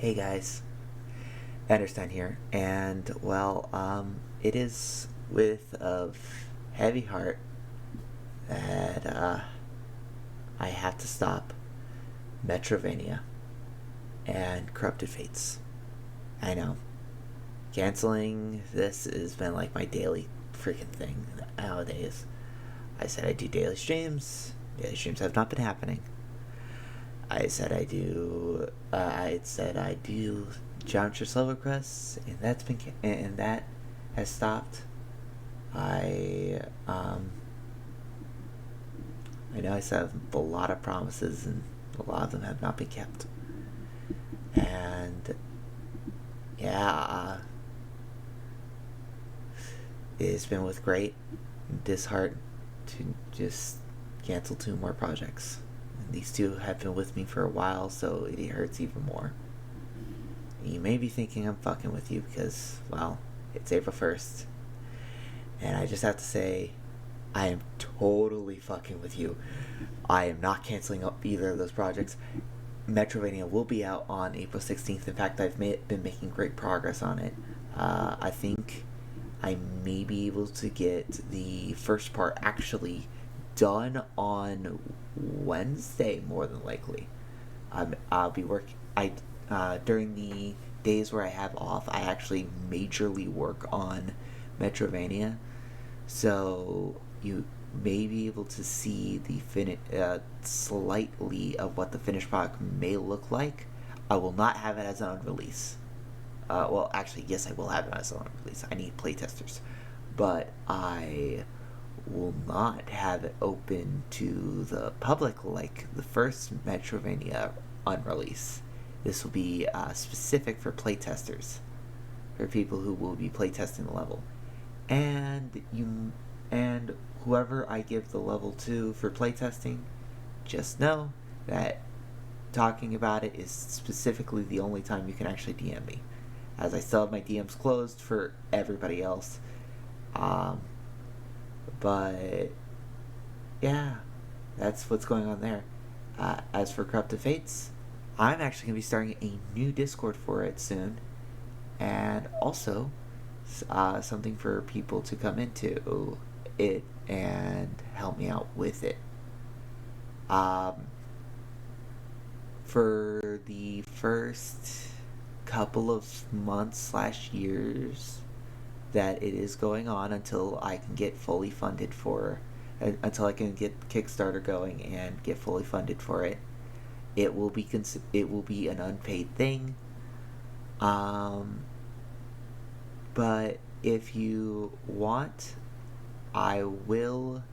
Hey guys, EnderStine here, and it is with a heavy heart that I have to stop METROVANIA and Corrupted Fates. I know, canceling this has been like my daily freaking thing nowadays. I said I do daily streams. Daily streams have not been happening. I said I do. I said I do Geometry Slow requests, and that has stopped. I I know I said a lot of promises, and a lot of them have not been kept. And yeah, it's been with great disheart to just cancel 2 more projects. And these 2 have been with me for a while, so it hurts even more. You may be thinking I'm fucking with you because, well, it's April 1st. And I just have to say, I am totally fucking with you. I am not canceling up either of those projects. Metrovania will be out on April 16th. In fact, I've been making great progress on it. I think I may be able to get the first part actually done on Wednesday, more than likely. I'll be working. During the days where I have off, I actually majorly work on Metrovania, so you may be able to see the slightly of what the finished product may look like. I will not have it as an unrelease. Well, actually, yes, I will have it as an unrelease. I need playtesters, but I will not have it open to the public like the first Metrovania unrelease. This will be specific for playtesters, for people who will be playtesting the level, and whoever I give the level to for playtesting, just know that talking about it is specifically the only time you can actually DM me, as I still have my DMs closed for everybody else. But yeah, that's what's going on there. As for Corrupted Fates, I'm actually going to be starting a new Discord for it soon, and also something for people to come into it and help me out with it. For the first couple of months/years that it is going on until I can get fully funded until I can get Kickstarter going and get fully funded for it. It will be an unpaid thing. But if you want, I will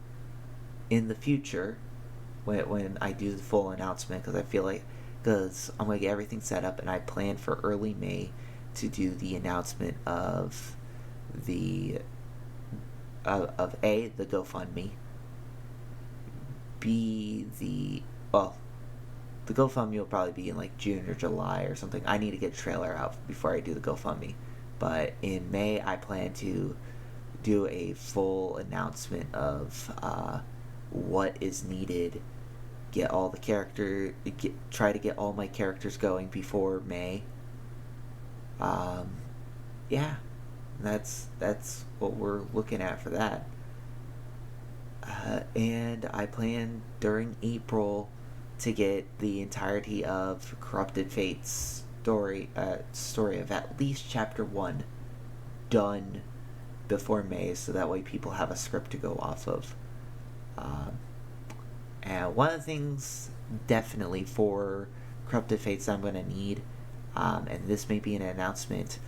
in the future when I do the full announcement, because I'm gonna get everything set up, and I plan for early May to do the announcement of the the GoFundMe, the GoFundMe will probably be in like June or July or something. I need to get a trailer out before I do the GoFundMe. But in May, I plan to do a full announcement of what is needed. Get all the try to get all my characters going before May. Yeah, that's what we're looking at for that. And I plan during April to get the entirety of Corrupted Fate's story of at least chapter 1 done before May, so that way people have a script to go off of. And one of the things definitely for Corrupted Fates I'm going to need, and this may be an announcement,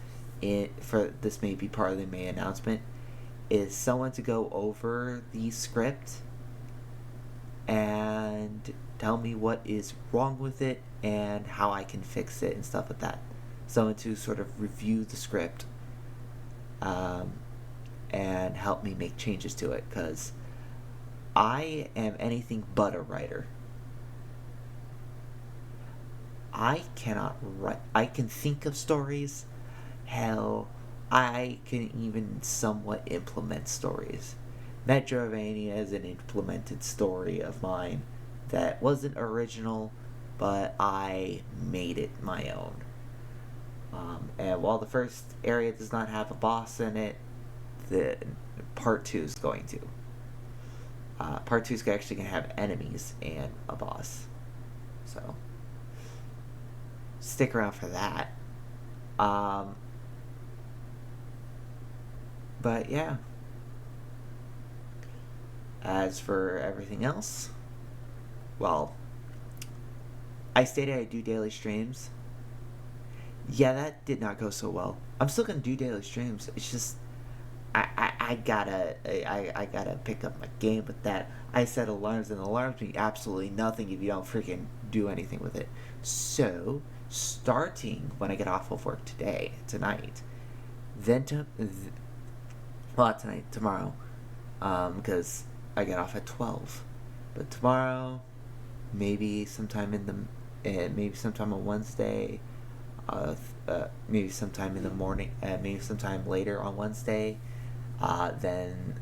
this may be part of the May announcement, is someone to go over the script and tell me what is wrong with it and how I can fix it and stuff like that. Someone to sort of review the script and help me make changes to it, because I am anything but a writer. I cannot write. I can think of stories. Hell, I can even somewhat implement stories. Metrovania is an implemented story of mine that wasn't original, but I made it my own. And while the first area does not have a boss in it, the part 2 is going to. Part 2 is actually going to have enemies and a boss. So, stick around for that. But yeah. As for everything else, well, I stated I do daily streams. Yeah, that did not go so well. I'm still gonna do daily streams. It's just I gotta pick up my game with that. I set alarms, and alarms mean absolutely nothing if you don't freaking do anything with it. So, starting when I get off of work tonight, then tomorrow, because I get off at 12. But tomorrow, maybe sometime maybe sometime on Wednesday, maybe sometime in the morning, maybe sometime later on Wednesday, then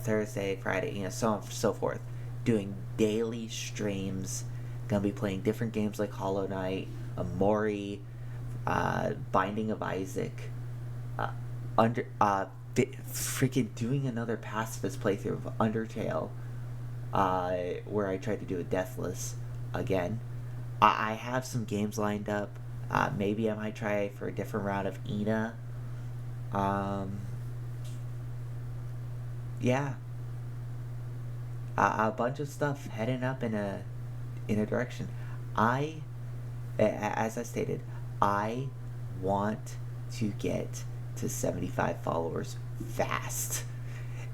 Thursday, Friday, so on and so forth, doing daily streams. Gonna be playing different games like Hollow Knight, Amori, Binding of Isaac, freaking doing another pacifist playthrough of Undertale, where I tried to do a Deathless again. I have some games lined up. Maybe I might try for a different round of Ina. Yeah. A bunch of stuff heading up in a direction. As I stated, I want to get to 75 followers fast,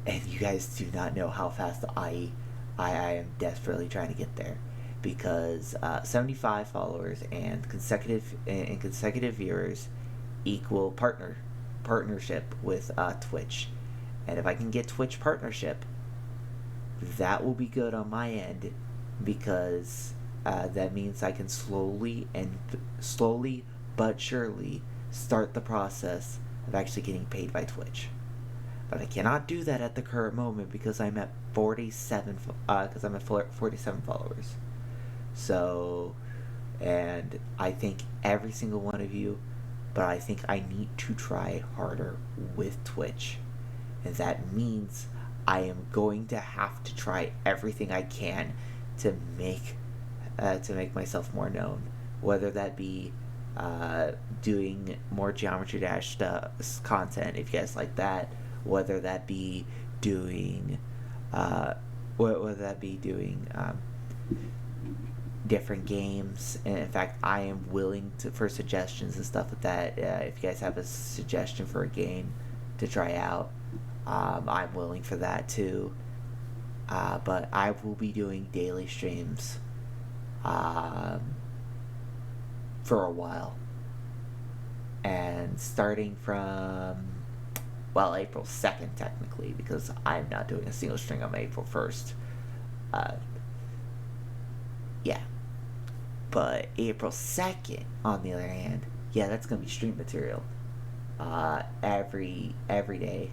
and you guys do not know how fast I am desperately trying to get there, because 75 followers and consecutive viewers equal partnership with Twitch, and if I can get Twitch partnership, that will be good on my end, because that means I can slowly but surely start the process of actually getting paid by Twitch. But I cannot do that at the current moment because I'm at 47 followers. So, and I thank every single one of you, but I think I need to try harder with Twitch, and that means I am going to have to try everything I can to make myself more known, whether that be doing more Geometry Dash content if you guys like that, whether that be doing different games. And in fact, I am willing for suggestions and stuff like that. If you guys have a suggestion for a game to try out, I'm willing for that too. But I will be doing daily streams for a while, and starting from April 2nd technically, because I'm not doing a single stream on April 1st. Yeah, but April 2nd, on the other hand, yeah, that's gonna be stream material every day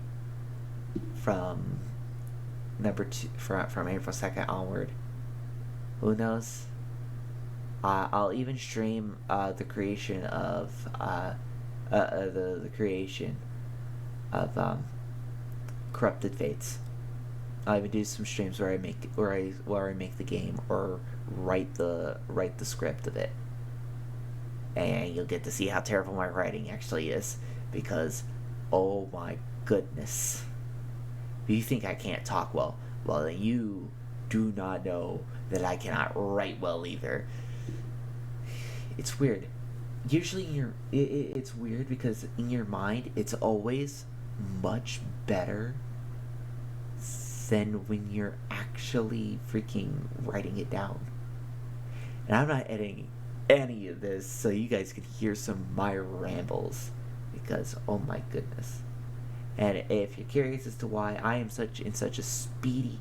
from from April 2nd onward. Who knows? I'll even stream the creation of the creation of Corrupted Fates. I'll even do some streams where I make the game or write the script of it, and you'll get to see how terrible my writing actually is, because oh my goodness, if you think I can't talk well, then you do not know that I cannot write well either. It's weird. Usually it's weird because in your mind it's always much better than when you're actually freaking writing it down. And I'm not editing any of this so you guys can hear some of my rambles, because oh my goodness. And if you're curious as to why I am in such a speedy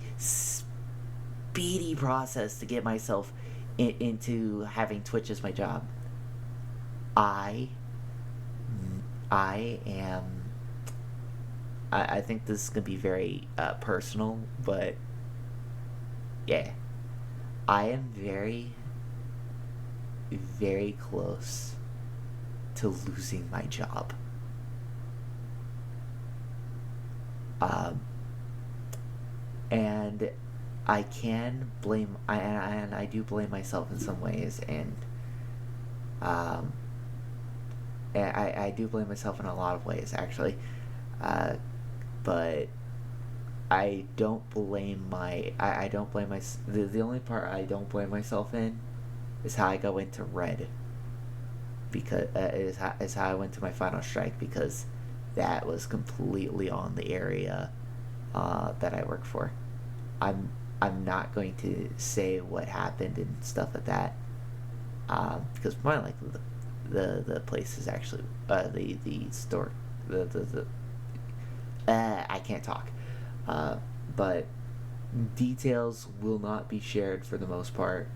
process to get myself into having Twitch as my job, I think this is gonna be very personal, but yeah, I am very very close to losing my job. And I can blame, and I do blame myself in some ways, and I do blame myself in a lot of ways, actually. But I don't blame I don't blame the only part I don't blame myself in is how I go into red, because is how I went to my final strike, because that was completely on the area that I work for. I'm not going to say what happened and stuff like that, because more likely the place is actually the store, the I can't talk, but details will not be shared for the most part.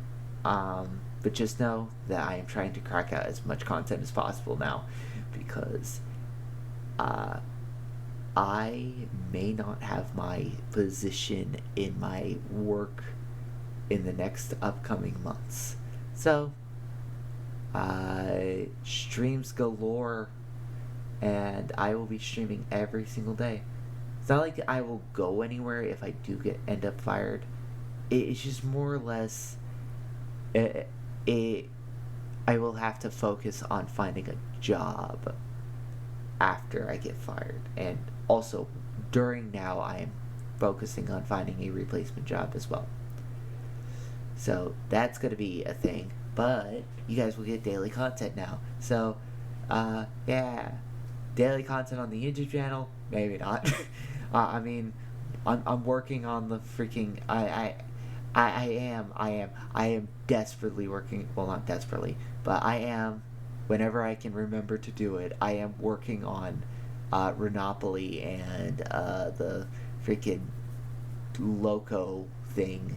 But just know that I am trying to crack out as much content as possible now, because I may not have my position in my work in the next upcoming months. So, streams galore, and I will be streaming every single day. It's not like I will go anywhere if I do end up fired. It's just more or less, I will have to focus on finding a job after I get fired, and also during now I am focusing on finding a replacement job as well. So that's gonna be a thing, but you guys will get daily content now. So yeah, daily content on the YouTube channel, maybe not. I mean, I'm working on the freaking I am desperately working, well, not desperately, but I am, whenever I can remember to do it, I am working on Renopoly and the freaking Loco thing,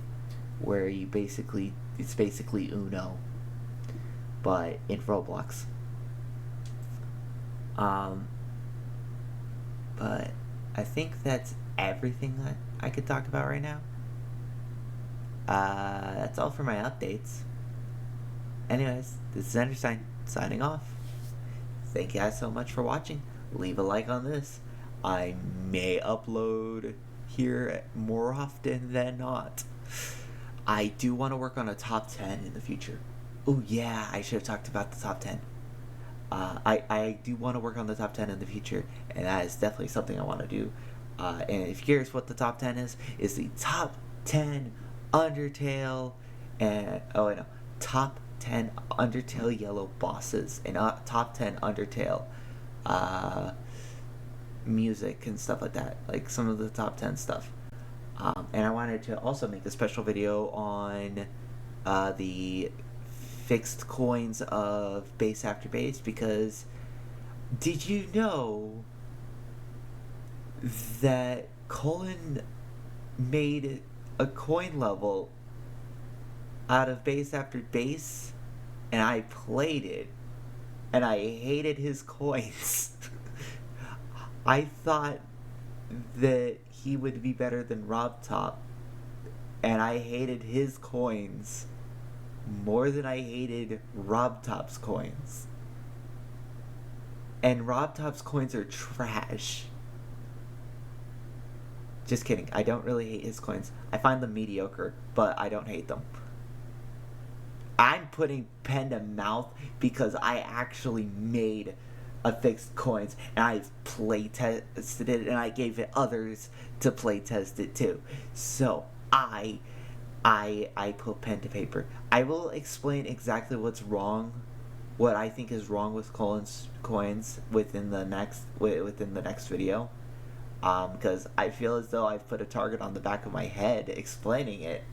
where it's basically Uno, but in Roblox. But I think that's everything that I could talk about right now. That's all for my updates. Anyways, this is EnderStine signing off. Thank you guys so much for watching. Leave a like on this. I may upload here more often than not. I do want to work on a top 10 in the future. Oh yeah, I should have talked about the top 10. I do want to work on the top 10 in the future, and that is definitely something I want to do. And if you're curious what the top 10 is the top 10 Undertale and top 10 Undertale yellow bosses, and top 10 Undertale music and stuff like that, like some of the top 10 stuff. And I wanted to also make a special video on the fixed coins of base after base, because did you know that Colin made a coin level out of base after base, and I played it, and I hated his coins. I thought that he would be better than Rob Top, and I hated his coins more than I hated Rob Top's coins. And Rob Top's coins are trash. Just kidding, I don't really hate his coins. I find them mediocre, but I don't hate them. I'm putting pen to mouth because I actually made a fixed coins, and I play tested it, and I gave it others to play test it too. So I put pen to paper. I will explain exactly what's wrong, what I think is wrong with Colin's coins within the next video. Because I feel as though I've put a target on the back of my head explaining it.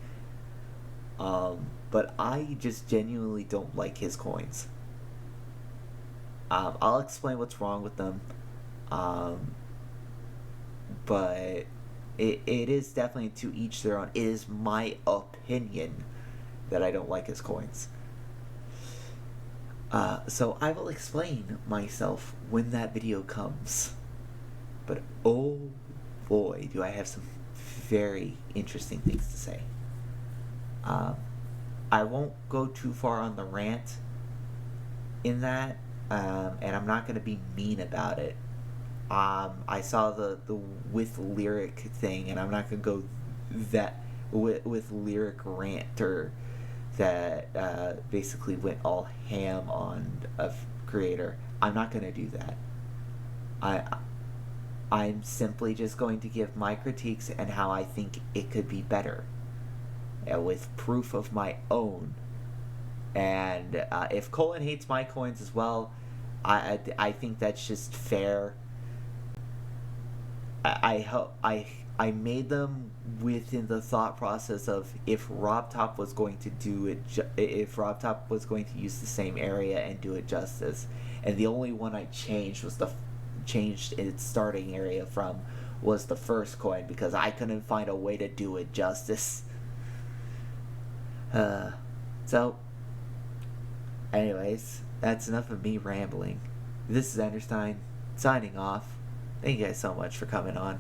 But I just genuinely don't like his coins. I'll explain what's wrong with them. But it is definitely to each their own. It is my opinion that I don't like his coins. So I will explain myself when that video comes. But oh boy, do I have some very interesting things to say. I won't go too far on the rant, in that, and I'm not gonna be mean about it. I saw the with lyric thing, and I'm not gonna go that with lyric ranter that basically went all ham on a creator. I'm not gonna do that. I I'm simply just going to give my critiques and how I think it could be better, with proof of my own. And if Colin hates my coins as well, I think that's just fair. I hope I made them within the thought process of if Rob Top was going to do it, if Rob Top was going to use the same area and do it justice, and the only one I changed was changed its starting area from was the first coin because I couldn't find a way to do it justice. So, anyways, that's enough of me rambling. This is EnderStine signing off. Thank you guys so much for coming on.